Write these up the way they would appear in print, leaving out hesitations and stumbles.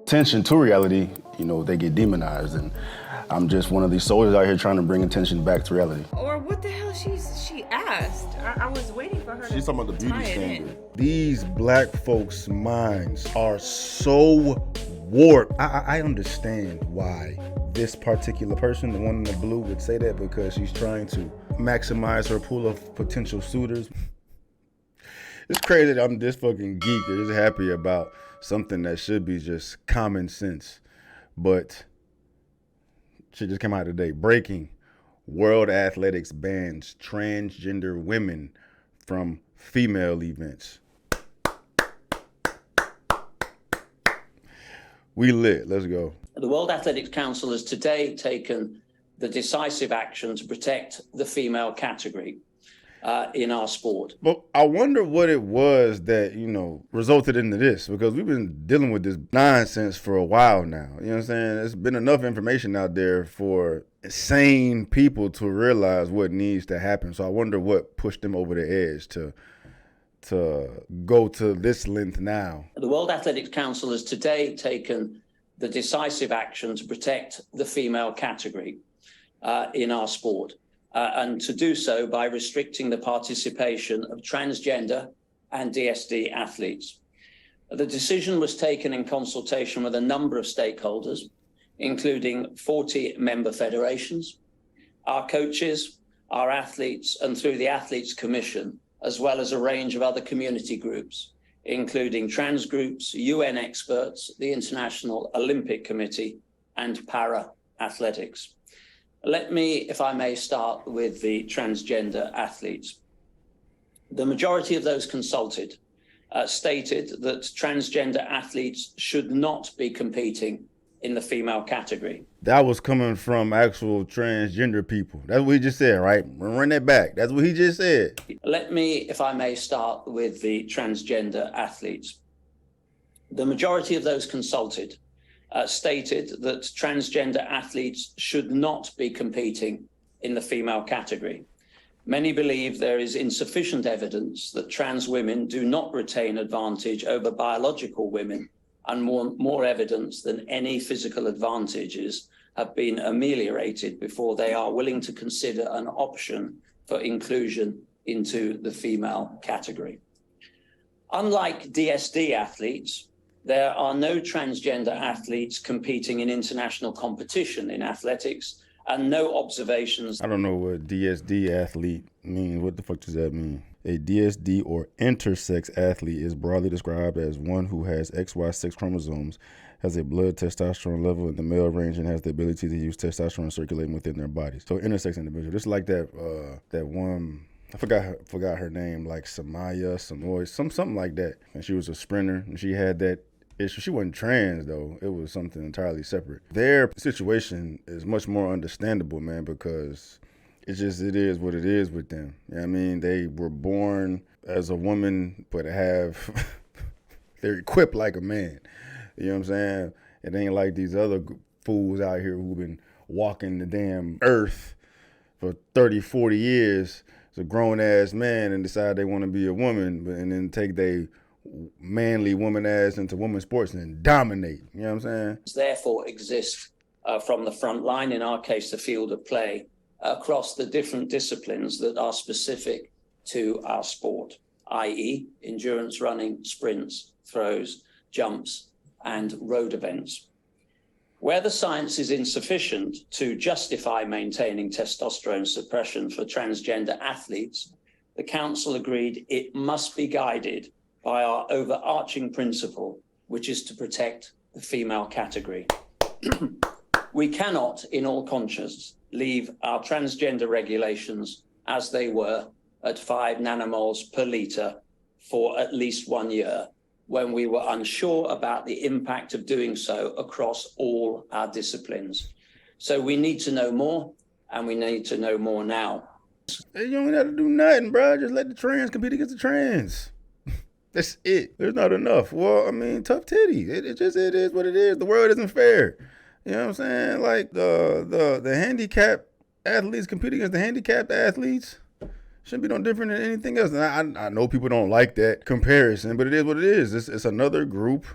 attention to reality, they get demonized. And I'm just one of these soldiers out here trying to bring attention back to reality. Or what the hell she asked? I was waiting for her She's talking about the beauty tie it in. standard. These black folks' minds are so warped. I understand why this particular person, the one in the blue, would say that, because she's trying to maximize her pool of potential suitors. It's crazy that I'm this fucking geek or just happy about something that should be just common sense. But shit just came out today. Breaking. World Athletics bans transgender women from female events. We lit. Let's go. The World Athletics Council has today taken the decisive action to protect the female category in our sport. But I wonder what it was that, resulted into this, because we've been dealing with this nonsense for a while now. You know what I'm saying? There's been enough information out there for sane people to realize what needs to happen. So I wonder what pushed them over the edge to go to this length now. The World Athletics Council has today taken the decisive action to protect the female category in our sport. And to do so by restricting the participation of transgender and DSD athletes. The decision was taken in consultation with a number of stakeholders, including 40 member federations, our coaches, our athletes, and through the Athletes Commission, as well as a range of other community groups, including trans groups, UN experts, the International Olympic Committee, and para-athletics. Let me, if I may, start with the transgender athletes. The majority of those consulted stated that transgender athletes should not be competing in the female category. That was coming from actual transgender people. That's what he just said, right? Run that back. That's what he just said. Let me, if I may, start with the transgender athletes. The majority of those consulted stated that transgender athletes should not be competing in the female category. Many believe there is insufficient evidence that trans women do not retain advantage over biological women, and more evidence than any physical advantages have been ameliorated before they are willing to consider an option for inclusion into the female category. Unlike DSD athletes, there are no transgender athletes competing in international competition in athletics, and no observations. I don't know what DSD athlete means. What the fuck does that mean? A DSD or intersex athlete is broadly described as one who has XY6 chromosomes, has a blood testosterone level in the male range, and has the ability to use testosterone circulating within their bodies. So intersex individual, just like that one. I forgot her name, like Samoy, something like that. And she was a sprinter, and she had that issue. She wasn't trans though. It was something entirely separate. Their situation is much more understandable, man, because it is what it is with them. You know what I mean? They were born as a woman, but they're equipped like a man. You know what I'm saying? It ain't like these other fools out here who've been walking the damn earth for 30, 40 years. It's a grown ass man and decide they want to be a woman, and then take they manly woman ass into women's sports and dominate. You know what I'm saying? Therefore exist from the front line, in our case, the field of play, across the different disciplines that are specific to our sport, i.e. endurance running, sprints, throws, jumps, and road events. Where the science is insufficient to justify maintaining testosterone suppression for transgender athletes, the Council agreed it must be guided by our overarching principle, which is to protect the female category. We cannot, in all conscience, leave our transgender regulations as they were at 5 nanomoles per litre for at least 1 year, when we were unsure about the impact of doing so across all our disciplines. So we need to know more, and we need to know more now. You don't have to do nothing, bro. Just let the trans compete against the trans. That's it. There's not enough. Well, I mean, tough titty. It is what it is. The world isn't fair. You know what I'm saying? Like the handicapped athletes compete against the handicapped athletes. Shouldn't be no different than anything else. And I know people don't like that comparison, but it is what it is. It's another group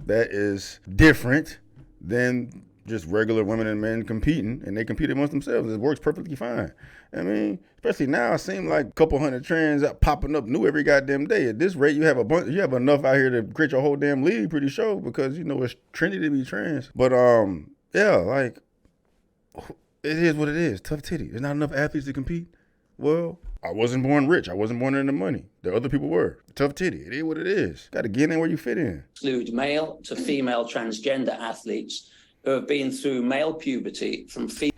that is different than just regular women and men competing, and they compete amongst themselves. It works perfectly fine. I mean, especially now, it seems like a couple hundred trans popping up new every goddamn day. At this rate, you have enough out here to create your whole damn league, pretty sure, because it's trendy to be trans. But yeah, like it is what it is. Tough titty. There's not enough athletes to compete. Well, I wasn't born rich. I wasn't born into money. The other people were. Tough titty. It is what it is. Got to get in where you fit in. Exclude male to female transgender athletes who have been through male puberty from female,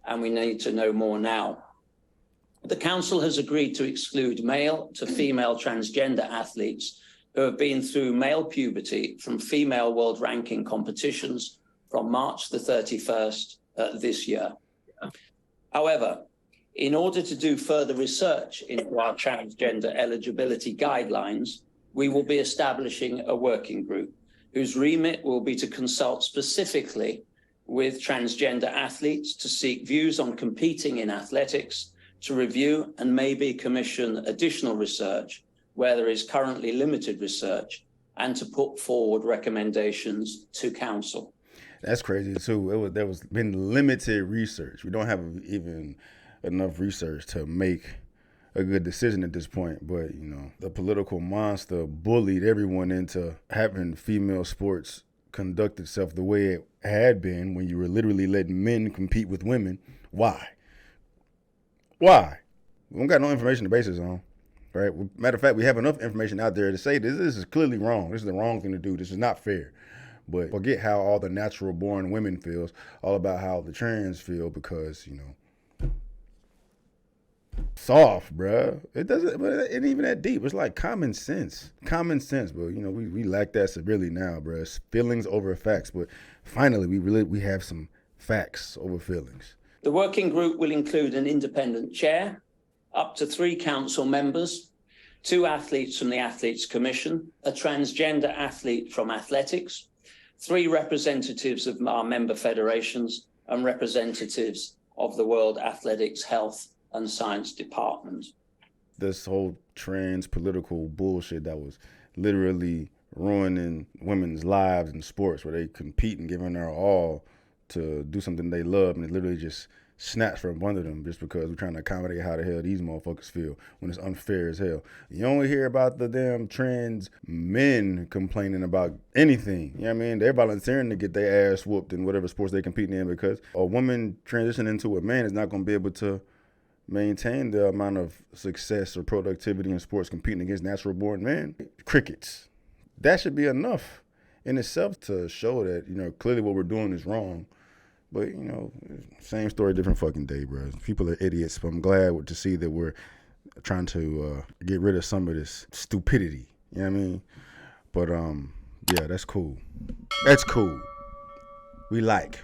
and we need to know more now. The council has agreed to exclude male to female transgender athletes who have been through male puberty from female world ranking competitions from March the 31st this year. However, in order to do further research into our transgender eligibility guidelines, we will be establishing a working group whose remit will be to consult specifically with transgender athletes to seek views on competing in athletics, to review and maybe commission additional research where there is currently limited research, and to put forward recommendations to council. That's crazy too. There was been limited research. We don't have even enough research to make a good decision at this point. But the political monster bullied everyone into having female sports conduct itself the way it had been, when you were literally letting men compete with women. Why? We don't got no information to base this on, right? Matter of fact, we have enough information out there to say this is clearly wrong. This is the wrong thing to do. This is not fair. But forget how all the natural born women feels, all about how the trans feel, because, soft, bruh. It doesn't, but it ain't even that deep. It's like common sense, but we lack that severely now, bruh. It's feelings over facts, but finally we have some facts over feelings. The working group will include an independent chair, up to 3 council members, 2 athletes from the Athletes Commission, a transgender athlete from athletics, 3 representatives of our member federations, and representatives of the World Athletics Health and Science Department. This whole trans political bullshit that was literally ruining women's lives in sports, where they compete and giving their all to do something they love, and it literally just snatched from under them just because we're trying to accommodate how the hell these motherfuckers feel, when it's unfair as hell. You only hear about the damn trans men complaining about anything. You know what I mean? They're volunteering to get their ass whooped in whatever sports they're competing in, because a woman transitioning into a man is not going to be able to maintain the amount of success or productivity in sports competing against natural born men. Crickets. That should be enough in itself to show that, clearly what we're doing is wrong. But, same story, different fucking day, bro. People are idiots, but I'm glad to see that we're trying to get rid of some of this stupidity. You know what I mean? But, yeah, that's cool. That's cool. We like.